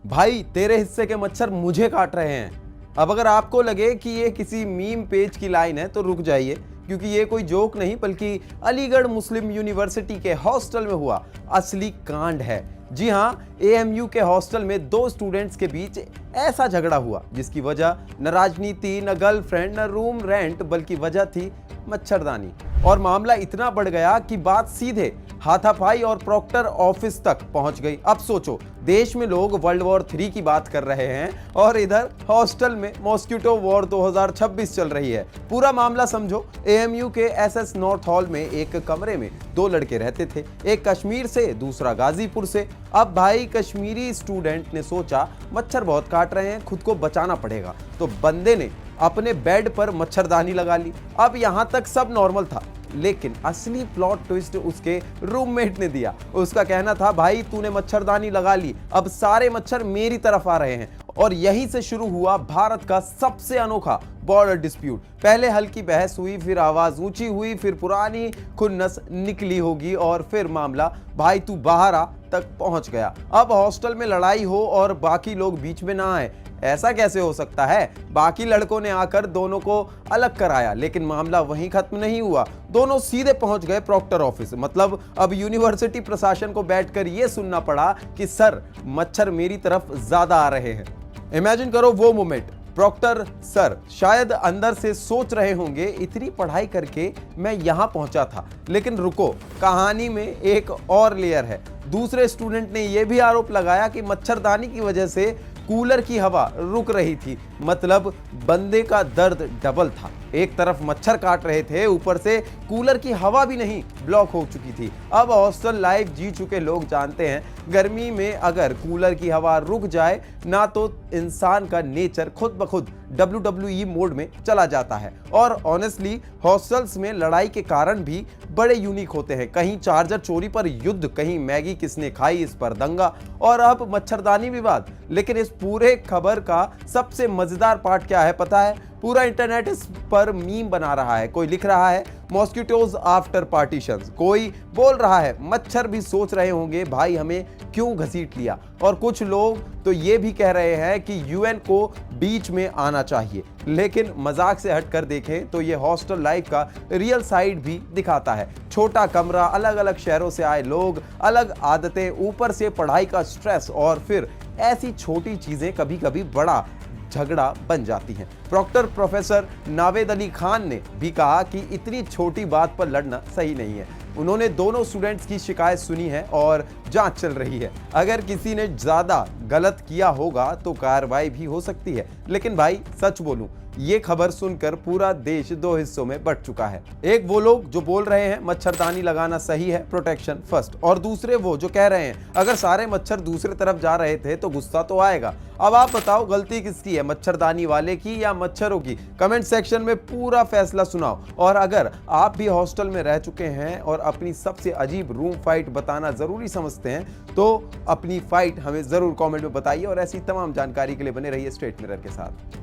भाई तेरे हिस्से के मच्छर मुझे काट रहे हैं। अब अगर आपको लगे कि ये किसी मीम पेज की लाइन है तो रुक जाइए, क्योंकि ये कोई जोक नहीं बल्कि अलीगढ़ मुस्लिम यूनिवर्सिटी के हॉस्टल में हुआ असली कांड है। जी हाँ, एएमयू के हॉस्टल में दो स्टूडेंट्स के बीच ऐसा झगड़ा हुआ जिसकी वजह न राजनीति, न गर्लफ्रेंड, न रूम रेंट, बल्कि वजह थी मच्छरदानी। और मामला इतना बढ़ गया कि बात सीधे हाथापाई और प्रॉक्टर ऑफिस तक पहुंच गई। अब सोचो, देश में लोग वर्ल्ड वॉर 3 की बात कर रहे हैं और इधर हॉस्टल में मॉस्किटो वॉर 2026 चल रही है। पूरा मामला समझो। एएमयू के एसएस नॉर्थ हॉल में एक कमरे में दो लड़के रहते थे, एक कश्मीर से, दूसरा गाजीपुर से। अब भाई कश्मीरी स्टूडेंट ने सोचा मच्छर बहुत काट रहे हैं, खुद को बचाना पड़ेगा, तो बंदे ने अपने बेड पर मच्छरदानी लगा ली। अब यहां तक सब नॉर्मल था, लेकिन असली प्लॉट ट्विस्ट उसके रूममेट ने दिया। उसका कहना था, भाई तूने मच्छरदानी लगा ली, अब सारे मच्छर मेरी तरफ आ रहे हैं। और यहीं से शुरू हुआ भारत का सबसे अनोखा बॉर्डर डिस्प्यूट। पहले हल्की बहस हुई, फिर आवाज ऊंची हुई, फिर पुरानी खुन्नस निकली होगी और फिर मामला भाई तू बाहर आ तक पहुंच गया। अब हॉस्टल में लड़ाई हो और बाकी लोग बीच में ना आए, ऐसा कैसे हो सकता है? बाकी लड़कों ने आकर दोनों को अलग कराया, लेकिन मामला वहीं खत्म नहीं हुआ। दोनों सीधे पहुंच गए प्रॉक्टर ऑफिस। मतलब अब यूनिवर्सिटी प्रशासन को बैठकर यह सुनना पड़ा कि सर, मच्छर मेरी तरफ ज्यादा आ रहे हैं। इमेजिन करो वो मोमेंट। प्रॉक्टर सर शायद अंदर से सोच रहे होंगे, इतनी पढ़ाई करके मैं यहां पहुंचा था। लेकिन रुको, कहानी में एक और लेयर है। दूसरे स्टूडेंट ने यह भी आरोप लगाया कि मच्छरदानी की वजह से कूलर की हवा रुक रही थी। मतलब बंदे का दर्द डबल था। एक तरफ मच्छर काट रहे थे, ऊपर से कूलर की हवा भी नहीं, ब्लॉक हो चुकी थी। अब हॉस्टल लाइफ जी चुके लोग जानते हैं, गर्मी में अगर कूलर की हवा रुक जाए ना, तो इंसान का नेचर खुद ब खुद WWE मोड में चला जाता है। और ऑनेस्टली हॉस्टल्स में लड़ाई के कारण भी बड़े यूनिक होते हैं। कहीं चार्जर चोरी पर युद्ध, कहीं मैगी किसने खाई इस पर दंगा, और अब मच्छरदानी विवाद। लेकिन इस पूरे खबर का सबसे मजेदार पार्ट क्या है पता है? पूरा इंटरनेट इस पर मीम बना रहा है। कोई लिख रहा है मॉस्किटोज आफ्टर पार्टीशंस, कोई बोल रहा है मच्छर भी सोच रहे होंगे भाई हमें क्यों घसीट लिया, और कुछ लोग तो ये भी कह रहे हैं कि यूएन को बीच में आना चाहिए। लेकिन मजाक से हटकर देखें तो ये हॉस्टल लाइफ का रियल साइड भी दिखाता है। छोटा कमरा, अलग अलग शहरों से आए लोग, अलग आदतें, ऊपर से पढ़ाई का स्ट्रेस, और फिर ऐसी छोटी चीजें कभी कभी बड़ा झगड़ा बन जाती हैं। प्रॉक्टर प्रोफेसर नावेद अली खान ने भी कहा कि इतनी छोटी बात पर लड़ना सही नहीं है। उन्होंने दोनों स्टूडेंट्स की शिकायत सुनी है और जांच चल रही है। अगर किसी ने ज्यादा गलत किया होगा तो कार्रवाई भी हो सकती है। लेकिन भाई सच बोलूं, ये खबर सुनकर पूरा देश दो हिस्सों में बंट चुका है। एक वो लोग जो बोल रहे हैं मच्छरदानी लगाना सही है, प्रोटेक्शन फर्स्ट, और दूसरे वो जो कह रहे हैं अगर सारे मच्छर दूसरे तरफ जा रहे थे तो गुस्सा तो आएगा। अब आप बताओ गलती किसकी है, मच्छरदानी वाले की या मच्छरों की? कमेंट सेक्शन में पूरा फैसला सुनाओ। और अगर आप भी हॉस्टल में रह चुके हैं और अपनी सबसे अजीब रूम फाइट बताना जरूरी समझते हैं तो अपनी फाइट हमें जरूर कमेंट में बताइए, और ऐसी तमाम जानकारी के लिए बने रहिए स्ट्रेट मिरर के साथ।